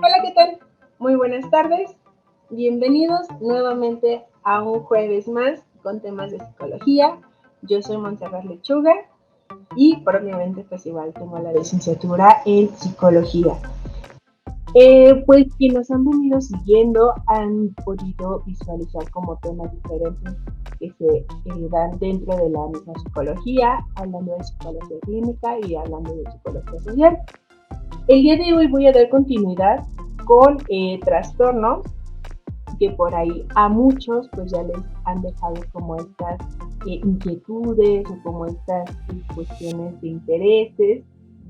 Hola, ¿qué tal? Muy buenas tardes. Bienvenidos nuevamente a un jueves más con temas de psicología. Yo soy Montserrat Lechuga y probablemente pues igual tengo la licenciatura en psicología. Pues quienes nos han venido siguiendo han podido visualizar como temas diferentes que se dan dentro de la misma psicología, hablando de psicología clínica y hablando de psicología social. El día de hoy voy a dar continuidad con trastornos que por ahí a muchos pues ya les han dejado como estas inquietudes o como estas cuestiones de intereses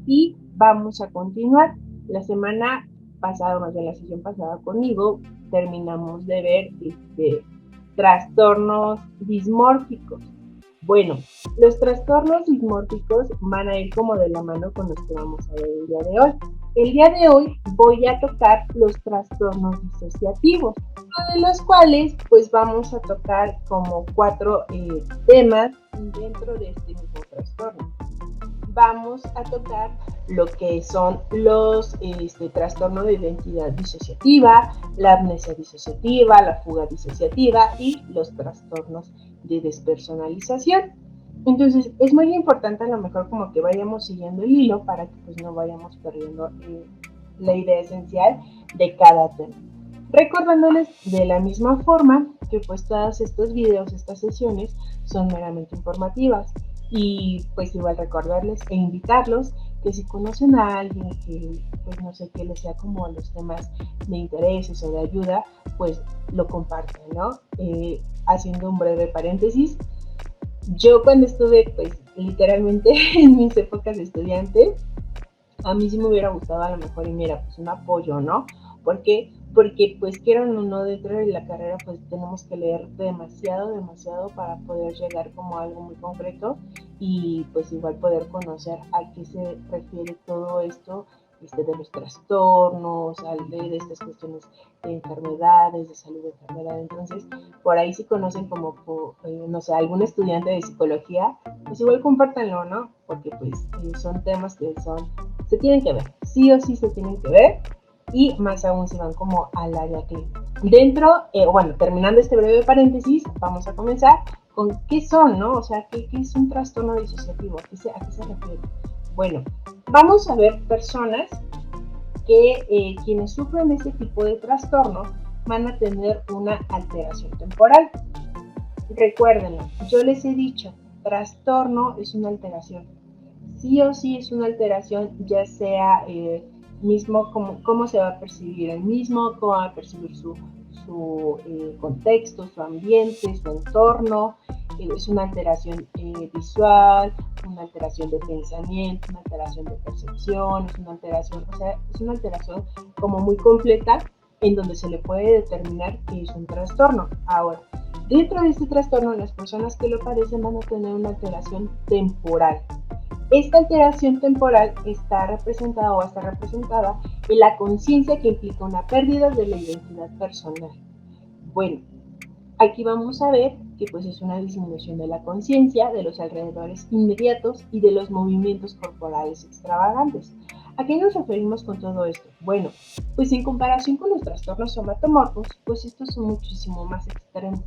y vamos a continuar. La semana pasada, más bien la sesión pasada conmigo, terminamos de ver trastornos dismórficos. Bueno, los trastornos dismórficos van a ir como de la mano con los que vamos a ver el día de hoy. El día de hoy voy a tocar los trastornos disociativos, de los cuales pues vamos a tocar como cuatro temas dentro de este mismo trastorno. Vamos a tocar lo que son los trastornos de identidad disociativa, la amnesia disociativa, la fuga disociativa y los trastornos de despersonalización. Entonces es muy importante a lo mejor como que vayamos siguiendo el hilo para que pues no vayamos perdiendo la idea esencial de cada tema. Recordándoles de la misma forma que pues todos estos videos, estas sesiones son meramente informativas y pues igual recordarles e invitarlos que si conocen a alguien que pues no sé, que les sea como los temas de intereses o de ayuda, pues lo compartan, ¿no? Haciendo un breve paréntesis, yo cuando estuve pues literalmente en mis épocas de estudiante, a mí sí me hubiera gustado a lo mejor y mira, pues un apoyo, ¿no? ¿Por qué? Porque pues quieran o no dentro de la carrera pues tenemos que leer demasiado para poder llegar como a algo muy concreto y pues igual poder conocer a qué se refiere todo esto de los trastornos, de estas cuestiones de enfermedades, de salud de enfermedad. Entonces, por ahí si conocen como, no sé, algún estudiante de psicología, pues igual compártanlo, ¿no? Porque pues son temas que se tienen que ver, sí o sí se tienen que ver y más aún si van como al área clínica. Dentro, bueno, terminando este breve paréntesis, vamos a comenzar con qué son, ¿no? O sea, qué es un trastorno disociativo, a qué se refiere. Bueno, vamos a ver personas que quienes sufren este tipo de trastorno van a tener una alteración temporal. Recuérdenlo, yo les he dicho, trastorno es una alteración. Sí o sí es una alteración, ya sea mismo cómo se va a percibir el mismo, cómo va a percibir su contexto, su ambiente, su entorno. Es una alteración visual, una alteración de pensamiento, una alteración de percepción, es una alteración, o sea, es una alteración como muy completa en donde se le puede determinar que es un trastorno. Ahora, dentro de este trastorno, las personas que lo padecen van a tener una alteración temporal. Esta alteración temporal está representada o está representada en la conciencia que implica una pérdida de la identidad personal. Bueno, aquí vamos a ver que pues es una disminución de la conciencia, de los alrededores inmediatos y de los movimientos corporales extravagantes. ¿A qué nos referimos con todo esto? Bueno, pues en comparación con los trastornos somatomorfos, pues estos son muchísimo más extremos.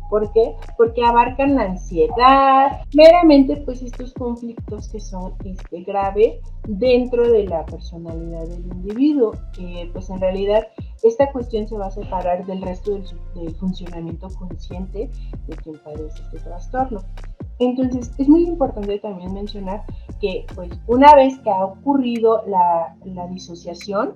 ¿Por qué? Porque abarcan la ansiedad, meramente pues estos conflictos que son grave dentro de la personalidad del individuo. Pues en realidad esta cuestión se va a separar del resto del funcionamiento consciente de quien padece este trastorno. Entonces es muy importante también mencionar que pues una vez que ha ocurrido la disociación,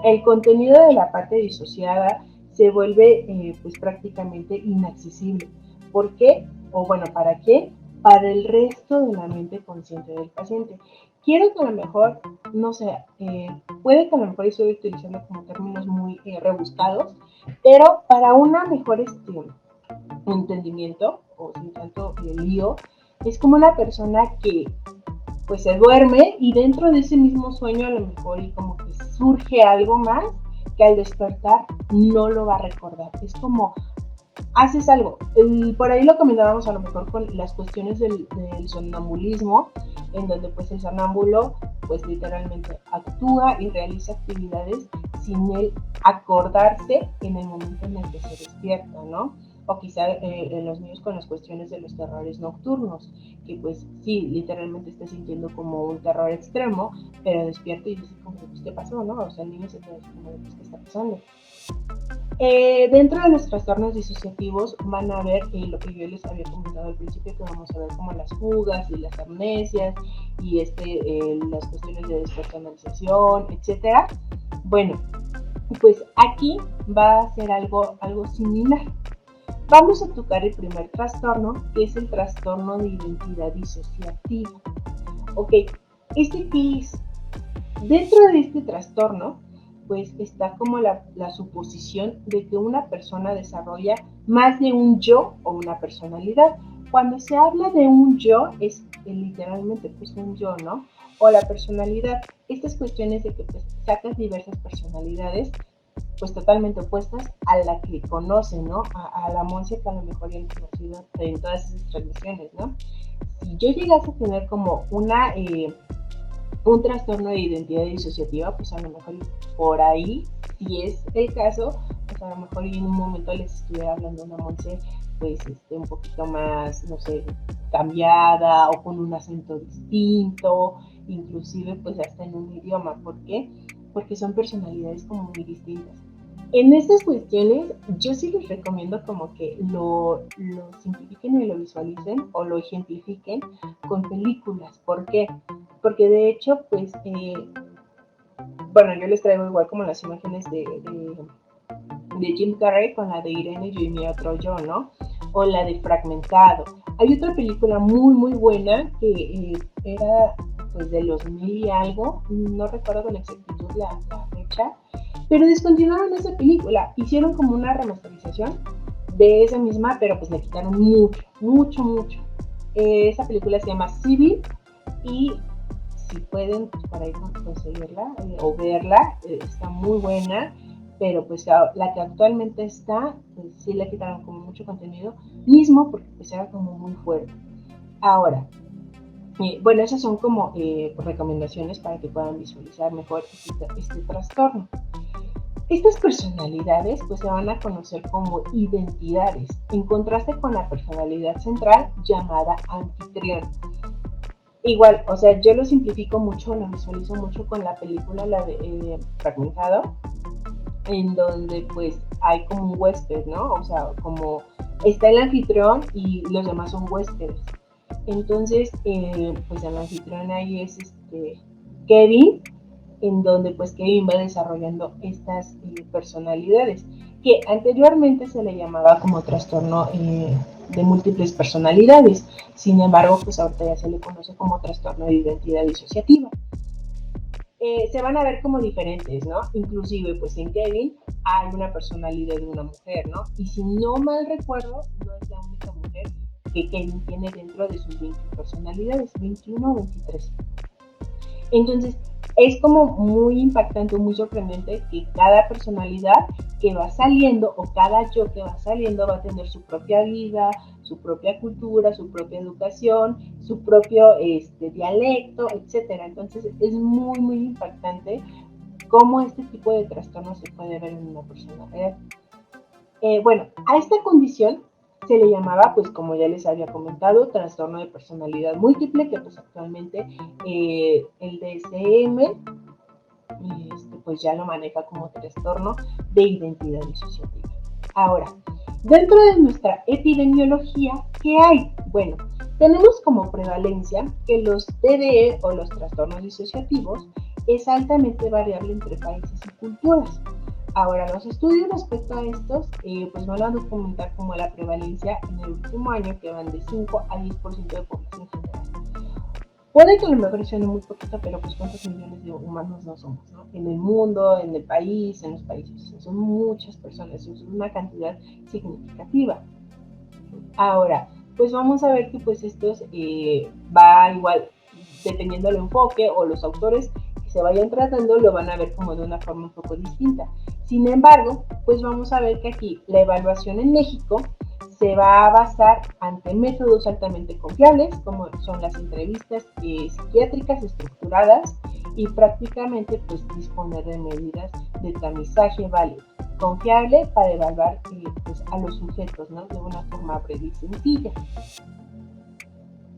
el contenido de la parte disociada se vuelve pues prácticamente inaccesible. ¿Por qué? O bueno, ¿para qué? Para el resto de la mente consciente del paciente. Quiero que a lo mejor, no sé, puede que a lo mejor estoy utilizando como términos muy rebuscados, pero para una mejor entendimiento o sin tanto lío, es como una persona que pues se duerme y dentro de ese mismo sueño a lo mejor y como que surge algo más que al despertar no lo va a recordar. Es como haces algo. Por ahí lo comentábamos a lo mejor con las cuestiones del somnambulismo. en donde pues el sonámbulo pues literalmente actúa y realiza actividades sin él acordarse en el momento en el que se despierta, ¿no? O quizá en los niños con las cuestiones de los terrores nocturnos, que pues sí, literalmente está sintiendo como un terror extremo, pero despierta y dice como, pues, ¿qué pasó, no? O sea, el niño se queda como, pues, ¿qué está pasando? Dentro de los trastornos disociativos van a ver lo que yo les había comentado al principio, que vamos a ver como las fugas y las amnesias y las cuestiones de despersonalización, etcétera. Bueno, pues aquí va a ser algo similar. Vamos a tocar el primer trastorno, que es el trastorno de identidad disociativa. Ok, ¿este qué es? Dentro de este trastorno, pues está como la suposición de que una persona desarrolla más de un yo o una personalidad. Cuando se habla de un yo, es literalmente pues un yo, ¿no? O la personalidad. Estas cuestiones de que pues sacas diversas personalidades, pues totalmente opuestas a la que conocen, ¿no? A la Monse que a lo mejor ya han conocido en todas esas transmisiones, ¿no? Si yo llegase a tener como un trastorno de identidad disociativa, pues a lo mejor por ahí, si es el caso, pues a lo mejor en un momento les estuviera hablando una Monse, pues un poquito más, no sé, cambiada o con un acento distinto, inclusive pues hasta en un idioma. ¿Por qué? Porque son personalidades como muy distintas. En estas cuestiones, yo sí les recomiendo como que lo simplifiquen y lo visualicen o lo ejemplifiquen con películas. ¿Por qué? Porque de hecho, pues, bueno, yo les traigo igual como las imágenes de Jim Carrey con la de Irene, yo y mi otro yo, ¿no? O la de Fragmentado. Hay otra película muy, muy buena que era pues de los 1000 y algo, no recuerdo con exactitud la fecha, pero descontinuaron esa película, hicieron como una remasterización de esa misma, pero pues le quitaron mucho, mucho, mucho. Esa película se llama Civil y si pueden pues, para ir conseguirla o verla, está muy buena, pero pues la que actualmente está, pues sí le quitaron como mucho contenido, mismo porque pues era como muy fuerte. Ahora, bueno, esas son como recomendaciones para que puedan visualizar mejor este trastorno. Estas personalidades pues se van a conocer como identidades, en contraste con la personalidad central llamada anfitrión. Igual, o sea, yo lo simplifico mucho, lo visualizo mucho con la película, la de Fragmentado, en donde pues hay como un huésped, ¿no? O sea, como está el anfitrión y los demás son huéspedes. Entonces, pues el anfitrión ahí es Kevin, en donde pues Kevin va desarrollando estas personalidades, que anteriormente se le llamaba como trastorno de múltiples personalidades. Sin embargo, pues ahorita ya se le conoce como trastorno de identidad disociativa. Se van a ver como diferentes, ¿no? Inclusive, pues en Kevin hay una personalidad de una mujer, ¿no? Y si no mal recuerdo, no es la única mujer que Kevin tiene dentro de sus 21 personalidades, 21 o 23. Entonces, es como muy impactante, muy sorprendente que cada personalidad que va saliendo o cada yo que va saliendo va a tener su propia vida, su propia cultura, su propia educación, su propio dialecto, etcétera. Entonces, es muy, muy impactante cómo este tipo de trastorno se puede ver en una persona real. Bueno, a esta condición se le llamaba, pues como ya les había comentado, trastorno de personalidad múltiple, que pues actualmente el DSM pues ya lo maneja como trastorno de identidad disociativa. Ahora, dentro de nuestra epidemiología, ¿qué hay? Bueno, tenemos como prevalencia que los TDE o los trastornos disociativos es altamente variable entre países y culturas. Ahora, los estudios respecto a estos pues van a documentar como la prevalencia en el último año que van de 5 a 10% de población general. Puede que a lo mejor suene muy poquito, pero pues cuántos millones de humanos no somos, ¿no? En el mundo, en el país, en los países. Son muchas personas, es una cantidad significativa. Ahora, pues vamos a ver que pues estos va igual, dependiendo del enfoque o los autores que se vayan tratando, lo van a ver como de una forma un poco distinta. Sin embargo, pues vamos a ver que aquí la evaluación en México se va a basar ante métodos altamente confiables, como son las entrevistas psiquiátricas estructuradas y prácticamente pues disponer de medidas de tamizaje válido, confiable para evaluar pues, a los sujetos, ¿no? De una forma breve y sencilla.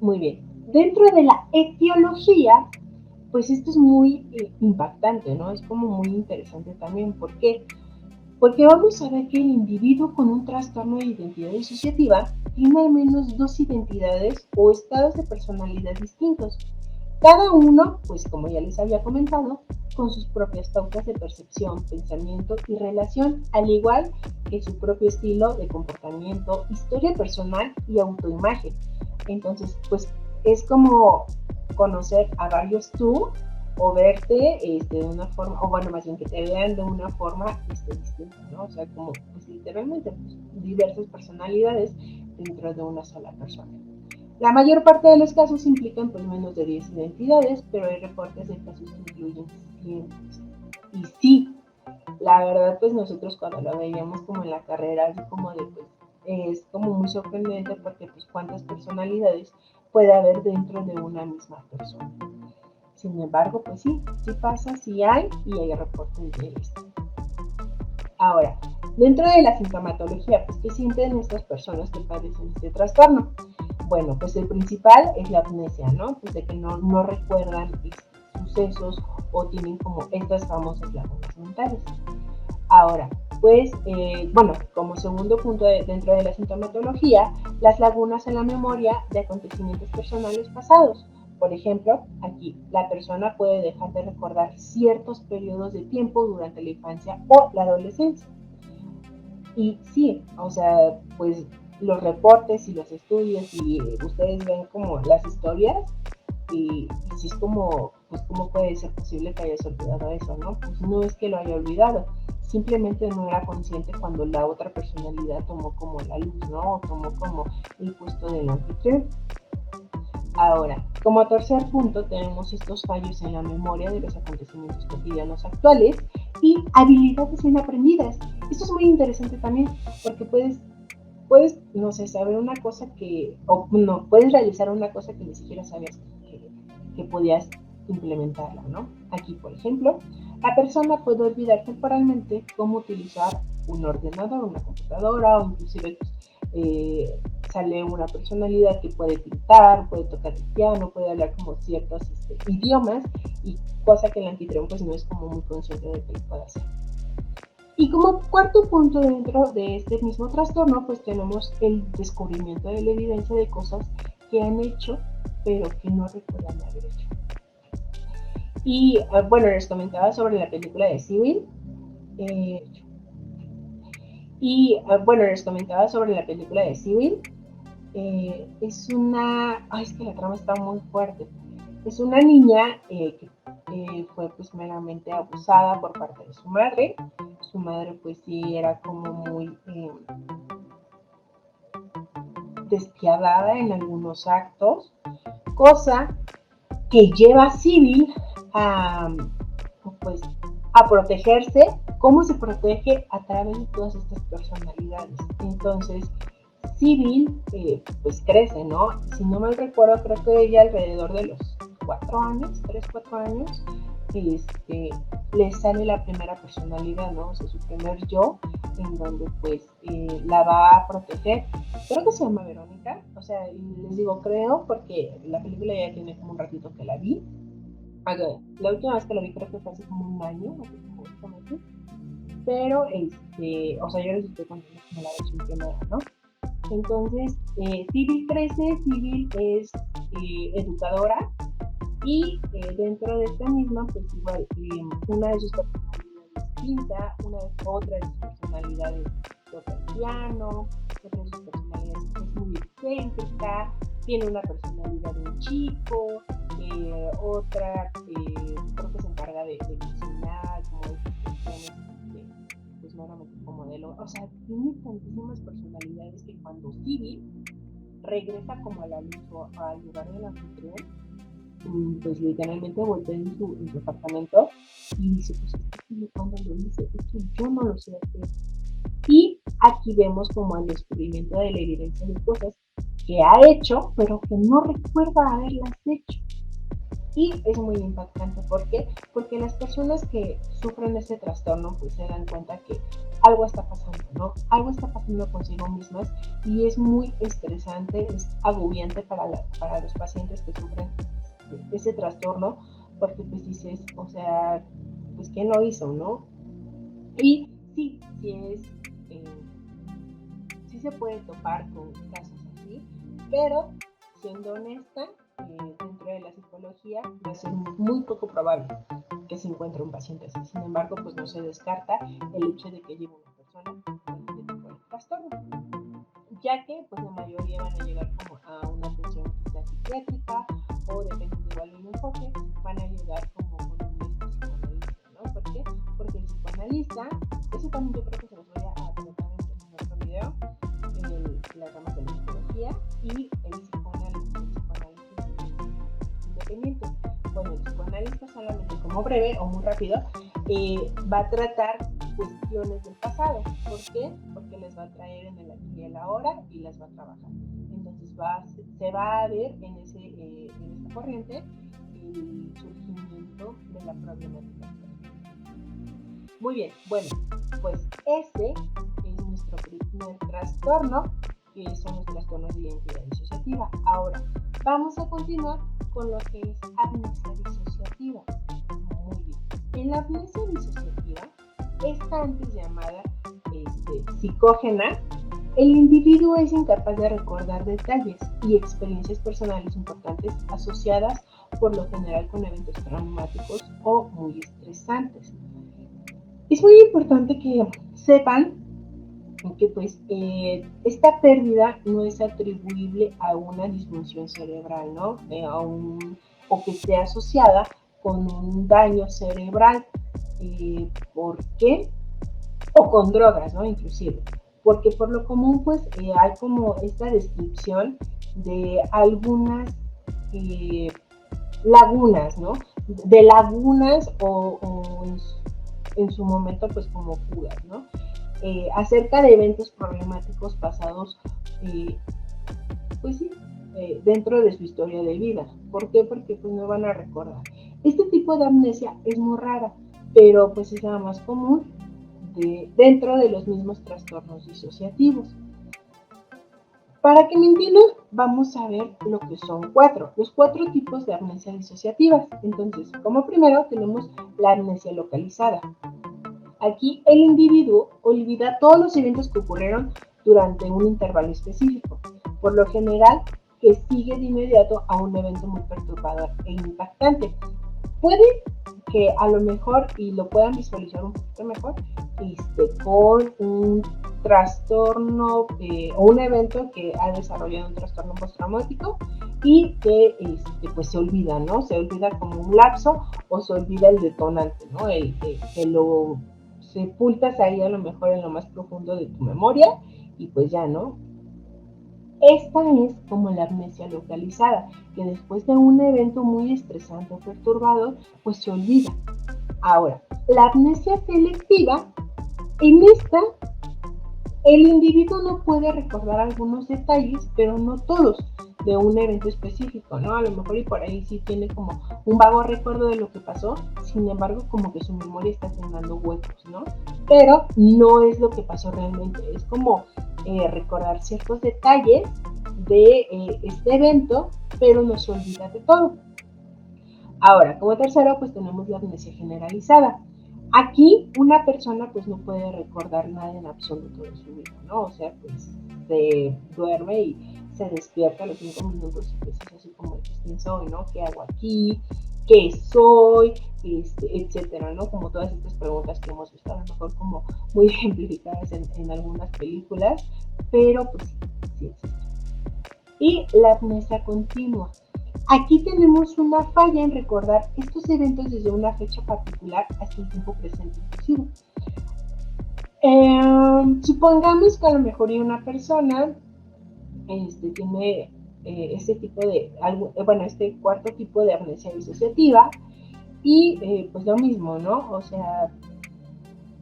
Muy bien. Dentro de la etiología, pues esto es muy impactante, ¿no? Es como muy interesante también. ¿Por qué? Porque vamos a ver que el individuo con un trastorno de identidad disociativa tiene al menos dos identidades o estados de personalidad distintos. Cada uno, pues como ya les había comentado, con sus propias pautas de percepción, pensamiento y relación, al igual que su propio estilo de comportamiento, historia personal y autoimagen. Entonces, pues es como conocer a varios tú o verte de una forma, o bueno, más bien que te vean de una forma distinta, ¿no? O sea, como pues, literalmente pues, diversas personalidades dentro de una sola persona. La mayor parte de los casos implican pues menos de 10 identidades, pero hay reportes de casos que incluyen cientos. Y sí, la verdad pues nosotros cuando lo veíamos como en la carrera, así como de pues es como muy sorprendente porque pues cuántas personalidades puede haber dentro de una misma persona. Sin embargo, pues sí, sí pasa, sí hay y hay reportes de esto. Ahora, dentro de la sintomatología, pues ¿qué sienten estas personas que padecen este trastorno? Bueno, pues el principal es la amnesia, ¿no? Pues de que no recuerdan sucesos o tienen como estas famosas lagunas mentales. Ahora, pues, bueno, como segundo punto dentro de la sintomatología, las lagunas en la memoria de acontecimientos personales pasados. Por ejemplo, aquí la persona puede dejar de recordar ciertos periodos de tiempo durante la infancia o la adolescencia. Y sí, o sea, pues los reportes y los estudios y ustedes ven como las historias y si es como, pues cómo puede ser posible que hayas olvidado eso, ¿no? Pues no es que lo haya olvidado, simplemente no era consciente cuando la otra personalidad tomó como la luz, ¿no? O tomó como el puesto del anfitrión. Ahora, como tercer punto tenemos estos fallos en la memoria de los acontecimientos cotidianos actuales y habilidades bien aprendidas. Esto es muy interesante también porque puedes, no sé, saber una cosa que, o no, puedes realizar una cosa que ni siquiera sabías que podías implementarla, ¿no? Aquí, por ejemplo, la persona puede olvidar temporalmente cómo utilizar un ordenador, una computadora o inclusive sale una personalidad que puede pintar, puede tocar el piano, puede hablar como ciertos idiomas y cosa que el anfitrión pues no es como muy consciente de que lo puede hacer. Y como cuarto punto dentro de este mismo trastorno, pues tenemos el descubrimiento de la evidencia de cosas que han hecho, pero que no recuerdan haber hecho. Y bueno, les comentaba sobre la película de Civil. Bueno, les comentaba sobre la película de Civil. Es una. Ay, es que la trama está muy fuerte. Es una niña que fue pues meramente abusada por parte de su madre. Su madre pues sí era como muy despiadada en algunos actos, cosa que lleva a Civil a, pues, a protegerse. ¿Cómo se protege? A través de todas estas personalidades. Entonces, Civil pues crece, ¿no? Si no mal recuerdo, creo que ella alrededor de los 4 años, 3, 4 años, le sale la primera personalidad, ¿no? O sea, su primer yo, en donde pues la va a proteger. Creo que se llama Verónica, o sea, les digo creo porque la película ya tiene como un ratito que la vi. La última vez que la vi creo que fue hace como un año, no sé, como 8 meses. Pero, o sea, yo les estoy contando como la versión primera, ¿no? Entonces, Civil crece, Civil es educadora y dentro de esta misma, pues igual, una de sus personalidades pinta, otra de sus personalidades toca el piano, otra de sus personalidades es muy excéntrica, tiene una personalidad de un chico, otra creo que se encarga de cocinar, como de cuestiones pues meramente como modelo, o sea, tiene tantísimas personalidades que cuando Civil regresa como a la luz o al lugar del anfitrión, pues literalmente voltea en su apartamento y dice, pues esto cuando lo hice, esto yo no lo sé hacer. Y aquí vemos como el descubrimiento de la evidencia de cosas que ha hecho, pero que no recuerda haberlas hecho. Y es muy impactante. ¿Por qué? Porque las personas que sufren ese trastorno pues se dan cuenta que algo está pasando, ¿no? Algo está pasando consigo mismas y es muy estresante, es agobiante para los pacientes que sufren ese trastorno, porque pues dices, o sea, pues ¿qué no hizo, no? Y eh, sí se puede topar con casos así, pero siendo honesta, dentro de la psicología va a ser muy poco probable que se encuentre un paciente así. Sin embargo, pues no se descarta el hecho de que lleve una persona con este tipo de trastorno, ya que pues la mayoría van a llegar como a una atención quizá psiquiátrica o dependiendo igual del enfoque, van a llegar como con un psicoanalista, ¿no? ¿Por qué? Porque el psicoanalista, eso también yo creo que se los voy a tratar en otro video, las ramas de la psicología y el psicoanálisis independiente. Bueno, el psicoanalista solamente como breve o muy rápido va a tratar cuestiones del pasado. ¿Por qué? Porque les va a traer en el aquí y el ahora y las va a trabajar. Entonces se va a ver en esta corriente el surgimiento de la problemática. Muy bien, bueno, pues ese es nuestro primer trastorno, que son los trastornos de identidad disociativa. Ahora, vamos a continuar con lo que es amnesia disociativa. Muy bien. En la amnesia disociativa, esta antes llamada psicógena, el individuo es incapaz de recordar detalles y experiencias personales importantes asociadas por lo general con eventos traumáticos o muy estresantes. Es muy importante que sepan que pues esta pérdida no es atribuible a una disfunción cerebral, ¿no? O que esté asociada con un daño cerebral. ¿Por qué? O con drogas, ¿no? Inclusive. Porque por lo común pues hay como esta descripción de algunas lagunas, ¿no? De lagunas o en su momento pues como fugas, ¿no? Acerca de eventos problemáticos pasados, pues sí, dentro de su historia de vida. ¿Por qué? Porque pues no van a recordar. Este tipo de amnesia es muy rara, pero pues es la más común dentro de los mismos trastornos disociativos. Para que me entiendan, vamos a ver lo que son los cuatro tipos de amnesia disociativas. Entonces, como primero tenemos la amnesia localizada. Aquí el individuo olvida todos los eventos que ocurrieron durante un intervalo específico, por lo general que sigue de inmediato a un evento muy perturbador e impactante. Puede que a lo mejor, y lo puedan visualizar un poquito mejor, con un trastorno o un evento que ha desarrollado un trastorno postraumático y que pues se olvida, ¿no? Se olvida como un lapso o se olvida el detonante, ¿no? Que lo sepultas ahí a lo mejor en lo más profundo de tu memoria y pues ya, ¿no? Esta es como la amnesia localizada, que después de un evento muy estresante o perturbador, pues se olvida. Ahora, la amnesia selectiva, en esta, el individuo no puede recordar algunos detalles, pero no todos, de un evento específico, ¿no? A lo mejor y por ahí sí tiene como un vago recuerdo de lo que pasó, sin embargo, como que su memoria está teniendo huecos, ¿no? Pero no es lo que pasó realmente, es como recordar ciertos detalles de este evento, pero no se olvida de todo. Ahora, como tercero, pues tenemos la amnesia generalizada. Aquí una persona pues no puede recordar nada en absoluto de su vida, ¿no? O sea, pues se duerme y se despierta a los 5 minutos y pues es así como, ¿quién soy, no? ¿Qué hago aquí? ¿Qué soy? Etcétera, ¿no? Como todas estas preguntas que hemos visto a lo mejor como muy ejemplificadas en algunas películas, pero pues sí existe. Y la amnesia continua. Aquí tenemos una falla en recordar estos eventos desde una fecha particular hasta el tiempo presente inclusive. Supongamos que a lo mejor una persona tiene este cuarto tipo de amnesia disociativa y pues lo mismo, ¿no? O sea,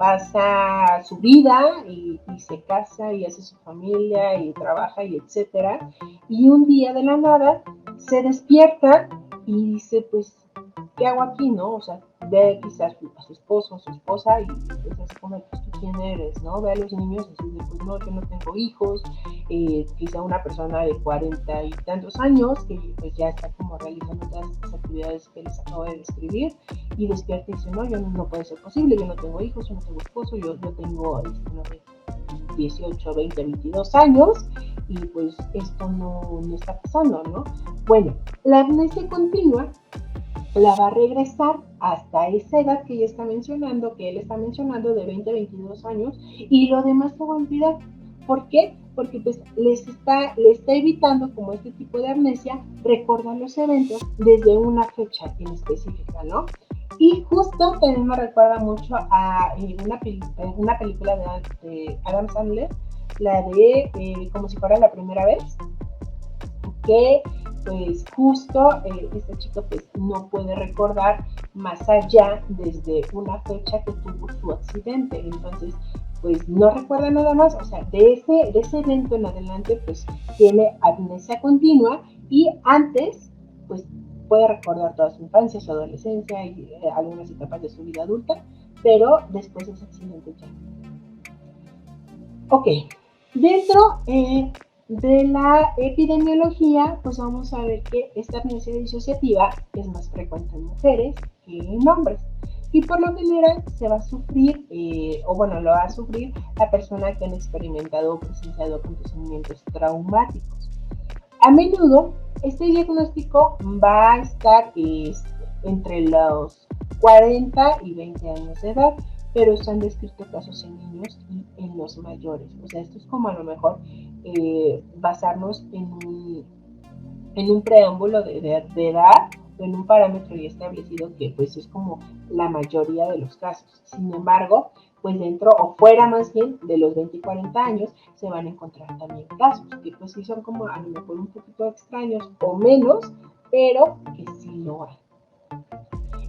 pasa su vida y se casa y hace su familia y trabaja y etcétera, y un día de la nada se despierta y dice, pues, ¿qué hago aquí, no? O sea, ve quizás a su esposo, a su esposa y es así como, pues, ¿tú quién eres, no? Ve a los niños y dice, pues no, yo no tengo hijos, quizá una persona de 40 y tantos años que pues ya está como realizando todas estas actividades que les acabo de describir y despierta y dice, no, yo no puede ser posible, yo no tengo hijos, yo no tengo esposo, yo tengo 18, 20, 22 años y pues esto no está pasando, ¿no? Bueno, la amnesia continua la va a regresar hasta esa edad que ella está mencionando, que él está mencionando de 20 a 22 años y lo demás se va a olvidar. ¿Por qué? Porque pues le está evitando como este tipo de amnesia recordar los eventos desde una fecha en específica, ¿no? Y justo también me recuerda mucho a una película de Adam Sandler, la de Como si fuera la primera vez, que pues justo esta chica pues no puede recordar más allá desde una fecha que tuvo su accidente, entonces pues no recuerda nada más, o sea, de ese evento en adelante pues tiene amnesia continua y antes pues puede recordar toda su infancia, su adolescencia y algunas etapas de su vida adulta, pero después de ese accidente ya. Ok, dentro de la epidemiología, pues vamos a ver que esta amnesia disociativa es más frecuente en mujeres que en hombres. Y por lo general se va a sufrir, lo va a sufrir la persona que han experimentado o presenciado acontecimientos traumáticos. A menudo, este diagnóstico va a estar entre los 40 y 20 años de edad, pero se han descrito casos en niños y en los mayores. O sea, esto es como a lo mejor basarnos en un preámbulo de edad o en un parámetro ya establecido que pues es como la mayoría de los casos. Sin embargo, pues dentro o fuera más bien de los 20 y 40 años se van a encontrar también casos que pues sí son como a lo mejor un poquito extraños o menos, pero que sí lo hay.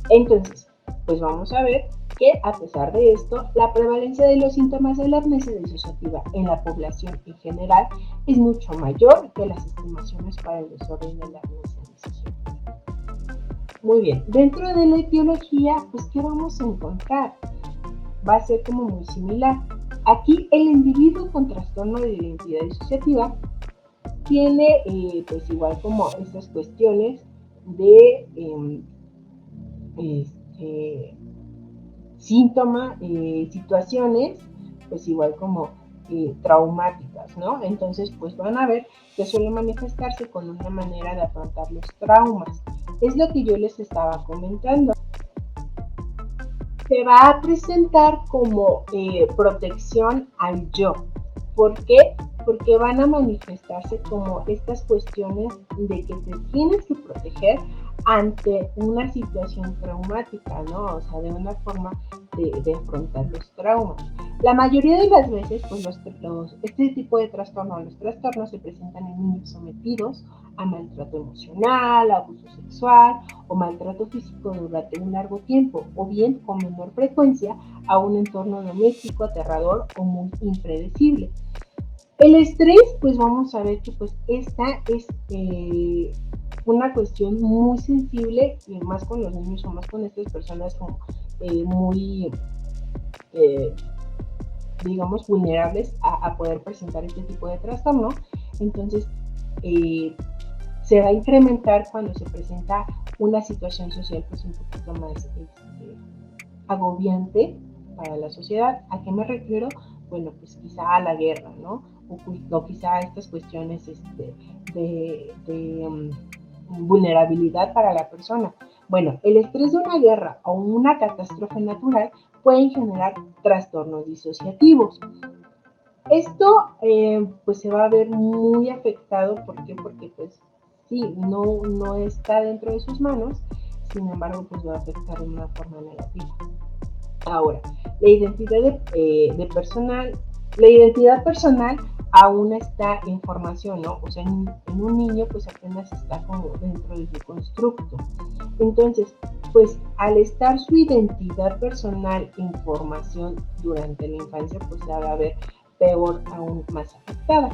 Entonces, pues vamos a ver que a pesar de esto, la prevalencia de los síntomas de la amnesia disociativa en la población en general es mucho mayor que las estimaciones para el desorden de la amnesia disociativa. Muy bien, dentro de la etiología, pues ¿qué vamos a encontrar? Va a ser como muy similar. Aquí el individuo con trastorno de identidad disociativa tiene pues igual como estas cuestiones de síntomas, situaciones, pues igual como traumáticas, ¿no? Entonces, pues van a ver que suele manifestarse con una manera de afrontar los traumas. Es lo que yo les estaba comentando. Se va a presentar como protección al yo. ¿Por qué? Porque van a manifestarse como estas cuestiones de que te tienes que proteger ante una situación traumática, ¿no? O sea, de una forma de afrontar los traumas. La mayoría de las veces, pues este tipo de trastornos, los trastornos se presentan en niños sometidos a maltrato emocional, abuso sexual o maltrato físico durante un largo tiempo, o bien con menor frecuencia a un entorno doméstico aterrador o muy impredecible. El estrés, pues vamos a ver que pues esta es una cuestión muy sensible, y más con los niños o más con estas personas como muy, digamos, vulnerables a poder presentar este tipo de trastorno. Entonces, se va a incrementar cuando se presenta una situación social pues un poquito más agobiante para la sociedad. ¿A qué me refiero? Bueno, pues quizá a la guerra, ¿no? O quizá a estas cuestiones de vulnerabilidad para la persona. Bueno, el estrés de una guerra o una catástrofe natural pueden generar trastornos disociativos. Esto pues se va a ver muy afectado, ¿por qué? Porque pues sí, no está dentro de sus manos, sin embargo pues va a afectar de una forma negativa. Ahora, la identidad personal aún está en formación, ¿no? O sea, en un niño pues apenas está como dentro de su constructo. Entonces, pues al estar su identidad personal en formación durante la infancia, pues se va a ver peor, aún más afectada.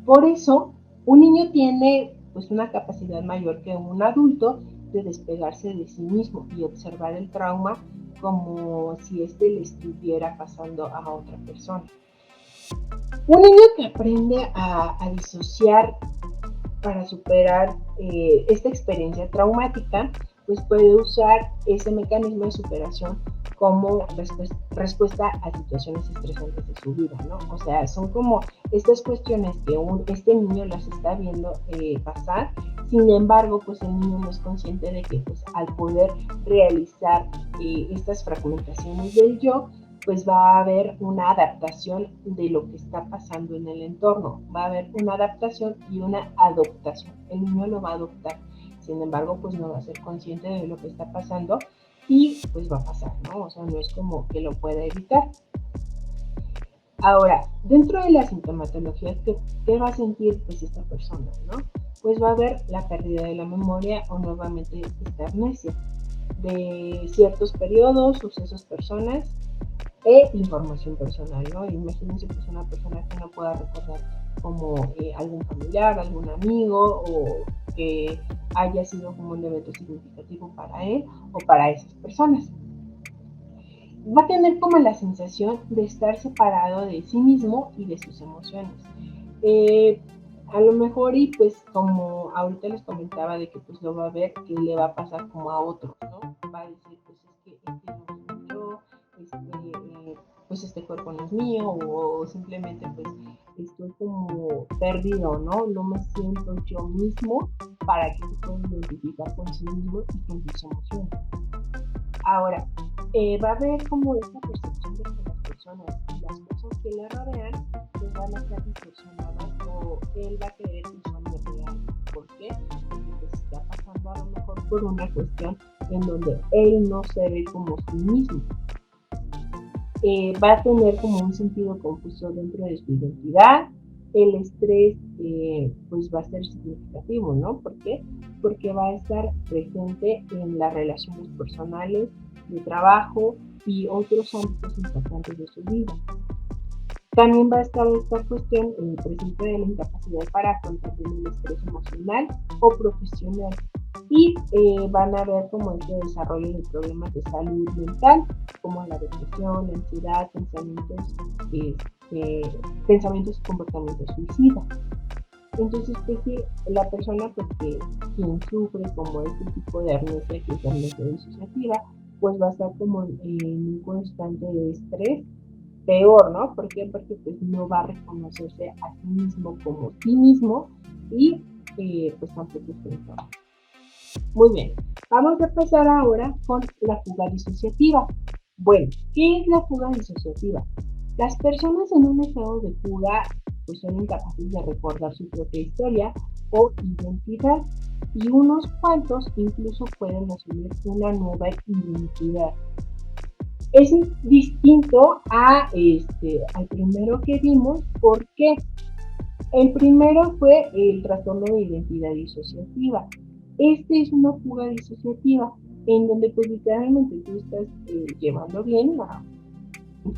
Por eso, un niño tiene pues una capacidad mayor que un adulto de despegarse de sí mismo y observar el trauma como si éste le estuviera pasando a otra persona. Un niño que aprende a disociar para superar esta experiencia traumática, pues puede usar ese mecanismo de superación como respuesta a situaciones estresantes de su vida, ¿no? O sea, son como estas cuestiones que este niño las está viendo pasar, sin embargo, pues el niño no es consciente de que pues al poder realizar estas fragmentaciones del yo, pues va a haber una adaptación de lo que está pasando en el entorno, va a haber una adaptación y una adoptación. El niño lo va a adoptar, sin embargo, pues no va a ser consciente de lo que está pasando y pues va a pasar, ¿no? O sea, no es como que lo pueda evitar. Ahora, dentro de la sintomatología, ¿qué va a sentir pues esta persona, no? Pues va a haber la pérdida de la memoria o nuevamente esta amnesia de ciertos periodos, sucesos, personas e información personal, ¿no? Imagínense pues una persona que no pueda recordar como algún familiar, algún amigo o que haya sido como un evento significativo para él o para esas personas. Va a tener como la sensación de estar separado de sí mismo y de sus emociones. A lo mejor y pues como ahorita les comentaba de que pues lo va a ver que le va a pasar como a otros, ¿no? Va a decir pues es que no soy yo, pues este cuerpo no es mío o simplemente pues estoy como perdido, ¿no? No me siento yo mismo para que se pueda identificar con sí mismo y con sus emociones. Ahora, va a haber como esta percepción de que las personas y las cosas que le rodean pues van a estar distorsionadas o él va a creer que son irreales. ¿Por qué? Porque pues está pasando a lo mejor por una cuestión en donde él no se ve como sí mismo. Va a tener como un sentido confuso dentro de su identidad. El estrés pues va a ser significativo, ¿no? ¿Por qué? Porque va a estar presente en las relaciones personales, de trabajo y otros ámbitos importantes de su vida. También va a estar esta cuestión presente de la incapacidad para afrontar el estrés emocional o profesional y van a ver como este desarrollo de problemas de salud mental como la depresión, la ansiedad, pensamientos y comportamientos suicidas. Entonces, pues sí, la persona pues, quien sufre como este tipo de amnesia, que es la amnesia disociativa, pues va a estar como en un constante estrés, peor, ¿no? ¿Por qué? Porque pues no va a reconocerse a sí mismo como sí mismo y pues tampoco es todo. Muy bien, vamos a pasar ahora con la fuga disociativa. Bueno, ¿qué es la fuga disociativa? Las personas en un estado de fuga pues son incapaces de recordar su propia historia o identidad y unos cuantos incluso pueden asumir una nueva identidad. Es distinto al primero que vimos porque el primero fue el trastorno de identidad disociativa. Este es una fuga disociativa en donde pues literalmente tú estás llevando bien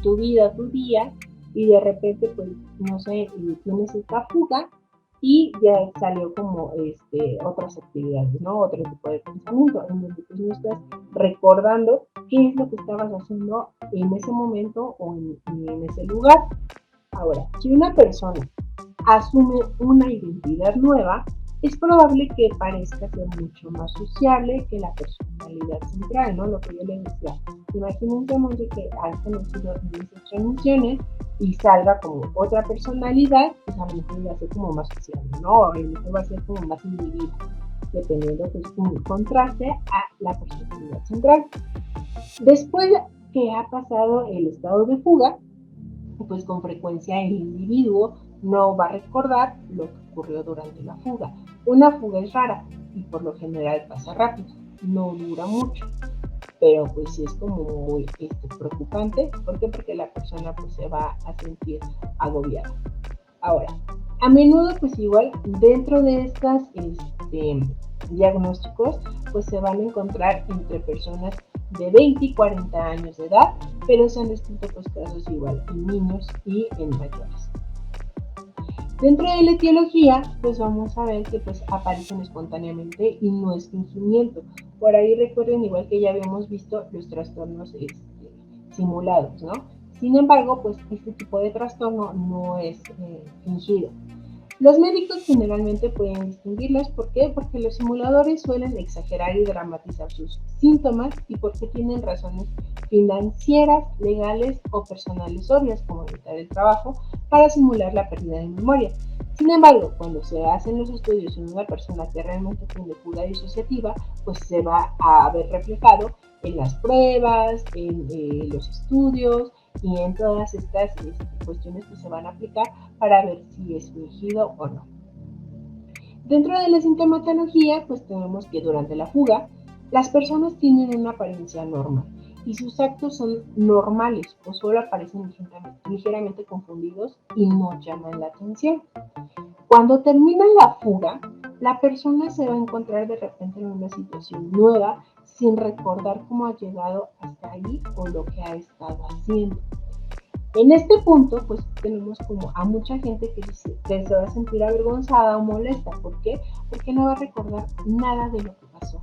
tu vida, tu día y de repente pues no sé, tienes esta fuga y ya salió como otras actividades, ¿no? Otro tipo de pensamiento en donde pues no estás recordando qué es lo que estabas haciendo en ese momento o en ese lugar. Ahora, si una persona asume una identidad nueva, es probable que parezca ser mucho más sociable que la personalidad central, ¿no? Lo que yo les decía. Imagínense que han conocido en esas transmisiones y salga como otra personalidad, pues a lo mejor va a ser como más social, ¿no? A lo mejor va a ser como más individual, dependiendo pues un contraste a la personalidad central. Después que ha pasado el estado de fuga, pues con frecuencia el individuo no va a recordar lo que ocurrió durante la fuga. Una fuga es rara y por lo general pasa rápido, no dura mucho, pero pues sí es como muy preocupante. ¿Por qué? Porque la persona pues se va a sentir agobiada. Ahora, a menudo pues igual dentro de estas diagnósticos pues se van a encontrar entre personas de 20 y 40 años de edad, pero se han descrito pues casos igual en niños y en mayores. Dentro de la etiología, pues vamos a ver que pues aparecen espontáneamente y no es fingimiento. Por ahí recuerden, igual que ya habíamos visto, los trastornos simulados, ¿no? Sin embargo, pues este tipo de trastorno no es fingido. Los médicos generalmente pueden distinguirlas. ¿Por qué? Porque los simuladores suelen exagerar y dramatizar sus síntomas y porque tienen razones financieras, legales o personales obvias, como evitar el trabajo, para simular la pérdida de memoria. Sin embargo, cuando se hacen los estudios en una persona que realmente tiene fuga disociativa, pues se va a ver reflejado en las pruebas, en los estudios y en todas estas cuestiones que se van a aplicar para ver si es fingido o no. Dentro de la sintomatología, pues tenemos que durante la fuga, las personas tienen una apariencia normal y sus actos son normales o solo aparecen ligeramente confundidos y no llaman la atención. Cuando termina la fuga, la persona se va a encontrar de repente en una situación nueva sin recordar cómo ha llegado hasta ahí o lo que ha estado haciendo. En este punto, pues tenemos como a mucha gente que se va a sentir avergonzada o molesta. ¿Por qué? Porque no va a recordar nada de lo que pasó.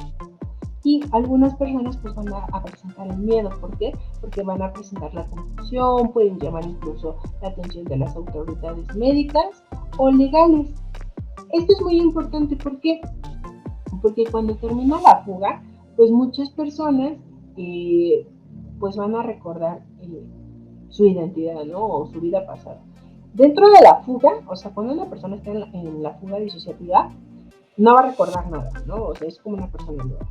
Y algunas personas pues van a presentar el miedo. ¿Por qué? Porque van a presentar la confusión, pueden llamar incluso la atención de las autoridades médicas o legales. Esto es muy importante. ¿Por qué? Porque cuando termina la fuga, pues muchas personas pues van a recordar su identidad, ¿no? O su vida pasada. Dentro de la fuga, o sea, cuando una persona está en la fuga disociativa, no va a recordar nada, ¿no? O sea, es como una persona nueva.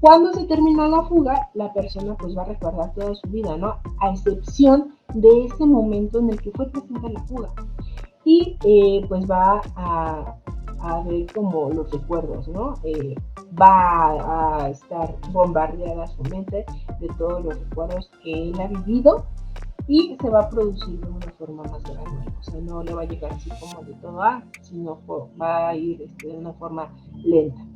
Cuando se termina la fuga, la persona pues va a recordar toda su vida, ¿no? A excepción de ese momento en el que fue presente la fuga. Y pues va a ver como los recuerdos, ¿no? Va a estar bombardeada su mente de todos los recuerdos que él ha vivido y se va a producir de una forma más gradual. O sea, no le va a llegar así como de todo sino va a ir de una forma lenta.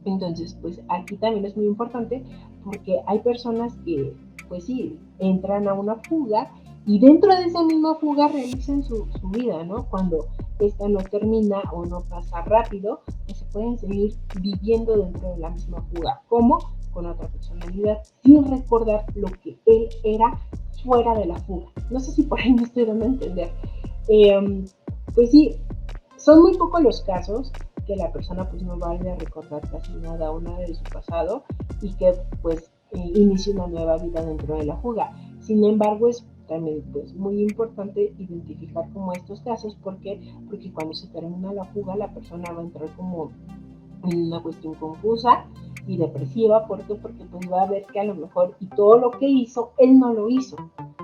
Entonces, pues aquí también es muy importante porque hay personas que, pues sí, entran a una fuga y dentro de esa misma fuga realizan su vida, ¿no? Cuando esta no termina o no pasa rápido, pues se pueden seguir viviendo dentro de la misma fuga. ¿Cómo? Con otra personalidad, sin recordar lo que él era fuera de la fuga. No sé si por ahí me estoy dando a entender. Pues sí, son muy pocos los casos que la persona pues no vaya a recordar casi nada o nada de su pasado y que pues inicie una nueva vida dentro de la fuga. Sin embargo, es también pues muy importante identificar como estos casos porque cuando se termina la fuga la persona va a entrar como en una cuestión confusa y depresiva. ¿Por qué? Porque pues va a ver que a lo mejor y todo lo que hizo él no lo hizo,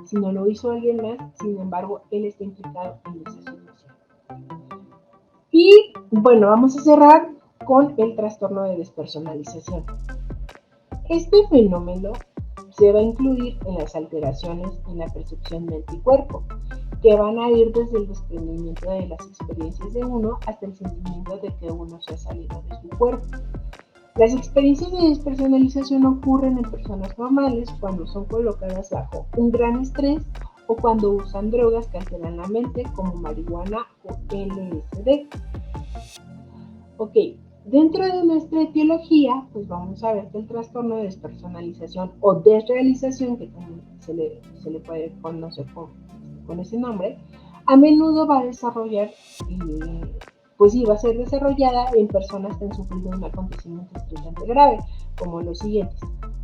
sino lo hizo alguien más. Sin embargo, él está implicado en esa situación. Y bueno, vamos a cerrar con el trastorno de despersonalización. Este fenómeno se va a incluir en las alteraciones en la percepción mente y cuerpo, que van a ir desde el desprendimiento de las experiencias de uno hasta el sentimiento de que uno se ha salido de su cuerpo. Las experiencias de despersonalización ocurren en personas normales cuando son colocadas bajo un gran estrés o cuando usan drogas que alteran la mente como marihuana o LSD. Ok, dentro de nuestra etiología, pues vamos a ver que el trastorno de despersonalización o desrealización, que también se le puede conocer con ese nombre, a menudo va a desarrollar, pues sí, va a ser desarrollada en personas que han sufrido un acontecimiento estresante grave, como los siguientes: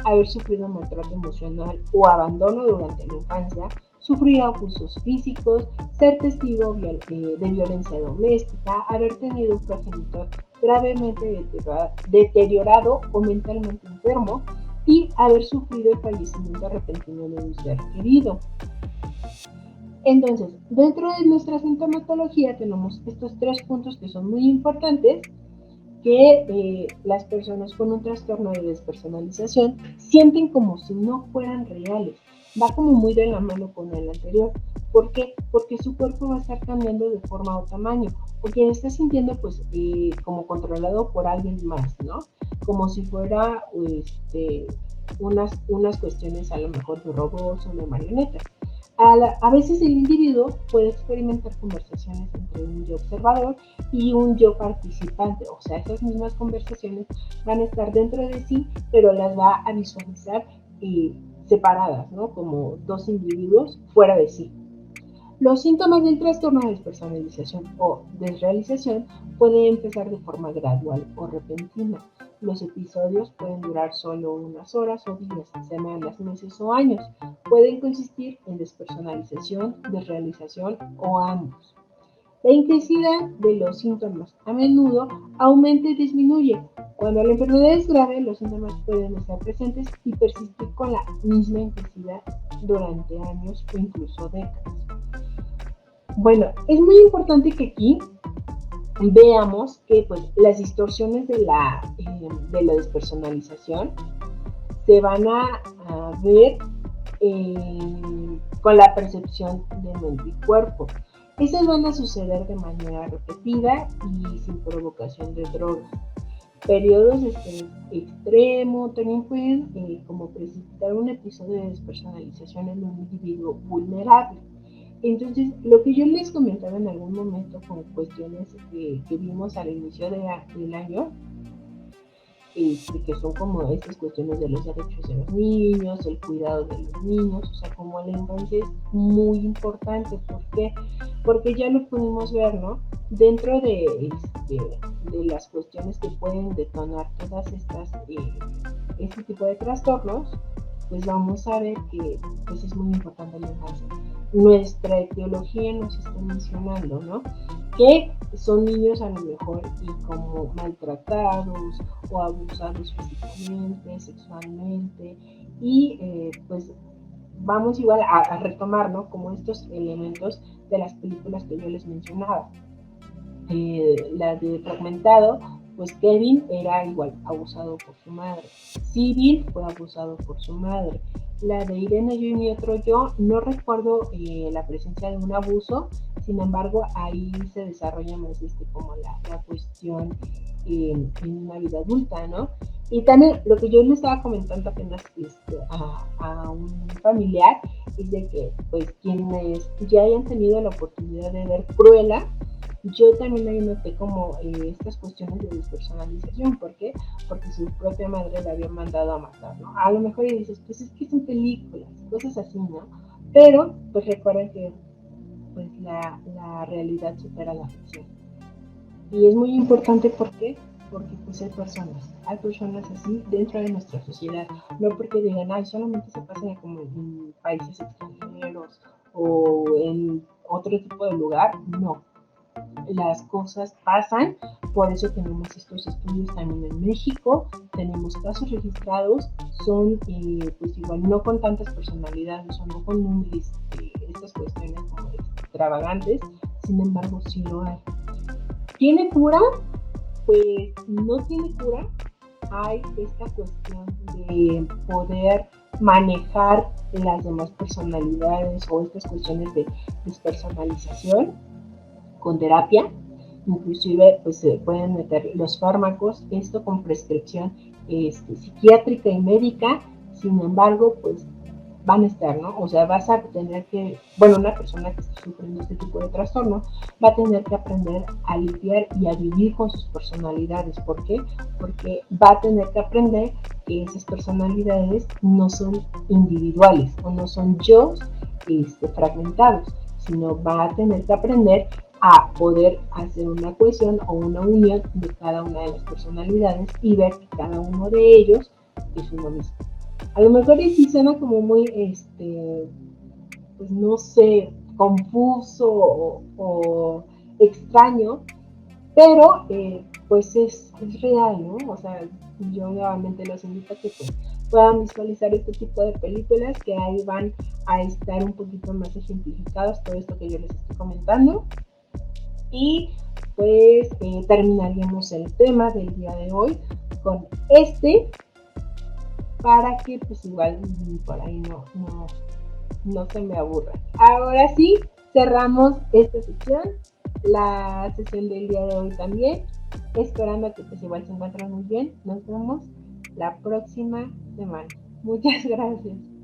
haber sufrido maltrato emocional o abandono durante la infancia, sufrir abusos físicos, ser testigo de violencia doméstica, haber tenido un progenitor gravemente deteriorado o mentalmente enfermo y haber sufrido el fallecimiento repentino de un ser querido. Entonces, dentro de nuestra sintomatología tenemos estos 3 puntos que son muy importantes, que las personas con un trastorno de despersonalización sienten como si no fueran reales va como muy de la mano con el anterior. ¿Por qué? Porque su cuerpo va a estar cambiando de forma o tamaño, o quien está sintiendo pues como controlado por alguien más, ¿no? Como si fuera unas cuestiones a lo mejor de robots o de marionetas. A veces el individuo puede experimentar conversaciones entre un yo observador y un yo participante, o sea, esas mismas conversaciones van a estar dentro de sí, pero las va a visualizar separadas, ¿no? Como dos individuos fuera de sí. Los síntomas del trastorno de despersonalización o desrealización pueden empezar de forma gradual o repentina. Los episodios pueden durar solo unas horas o días, semanas, meses o años. Pueden consistir en despersonalización, desrealización o ambos. La intensidad de los síntomas a menudo aumenta y disminuye. Cuando la enfermedad es grave, los síntomas pueden estar presentes y persistir con la misma intensidad durante años o incluso décadas. Bueno, es muy importante que aquí veamos que pues, las distorsiones de la despersonalización se van a ver con la percepción de mente y cuerpo. Esas van a suceder de manera repetida y sin provocación de drogas. Periodos de estrés extremo también pueden como precipitar un episodio de despersonalización en un individuo vulnerable. Entonces, lo que yo les comentaba en algún momento con cuestiones que vimos al inicio del año, que son como estas cuestiones de los derechos de los niños, el cuidado de los niños, o sea, como la infancia es muy importante. ¿Por qué? Porque ya lo pudimos ver, ¿no? Dentro de las cuestiones que pueden detonar todas este tipo de trastornos, pues vamos a ver que pues es muy importante la infancia. Nuestra etiología nos está mencionando, ¿no? Que son niños a lo mejor y como maltratados o abusados físicamente, sexualmente y pues vamos igual a retomar, ¿no? Como estos elementos de las películas que yo les mencionaba. La de Fragmentado, pues Kevin era igual abusado por su madre. Civil fue abusado por su madre. La de Irene, yo y mi otro yo, no recuerdo la presencia de un abuso, sin embargo, ahí se desarrolla más como la cuestión en una vida adulta, ¿no? Y también lo que yo le estaba comentando apenas a un familiar es de que, pues, quienes ya hayan tenido la oportunidad de ver Cruella, yo también ahí noté como estas cuestiones de despersonalización. ¿Por qué? Porque su propia madre la había mandado a matar, ¿no? A lo mejor y dices, pues es que son películas, cosas así, ¿no? Pero, pues recuerden que pues la realidad supera la ficción. Y es muy importante, ¿por qué? Porque pues hay personas así dentro de nuestra sociedad, no porque digan, ay, solamente se pasan como en países extranjeros o en otro tipo de lugar, no, las cosas pasan, por eso tenemos estos estudios también en México, tenemos casos registrados, son pues igual no con tantas personalidades o no con estas cuestiones como extravagantes, sin embargo sí lo hay. ¿Tiene cura? Pues no tiene cura. Hay esta cuestión de poder manejar las demás personalidades o estas cuestiones de despersonalización con terapia. Inclusive pues se pueden meter los fármacos, esto con prescripción psiquiátrica y médica. Sin embargo, pues van a estar, ¿no? O sea, vas a tener que, bueno, una persona que está sufriendo este tipo de trastorno va a tener que aprender a lidiar y a vivir con sus personalidades. ¿Por qué? Porque va a tener que aprender que esas personalidades no son individuales o no son yo fragmentados, sino va a tener que aprender a poder hacer una cohesión o una unión de cada una de las personalidades y ver que cada uno de ellos es uno mismo. A lo mejor sí suena como muy, pues no sé, confuso o extraño, pero pues es real, ¿no? O sea, yo nuevamente los invito a que pues, puedan visualizar este tipo de películas que ahí van a estar un poquito más ejemplificados todo esto que yo les estoy comentando. Y pues terminaríamos el tema del día de hoy con para que pues igual por ahí no no se me aburran. Ahora sí, cerramos esta sesión, la sesión del día de hoy también, esperando que pues igual se encuentren muy bien. Nos vemos la próxima semana. Muchas gracias.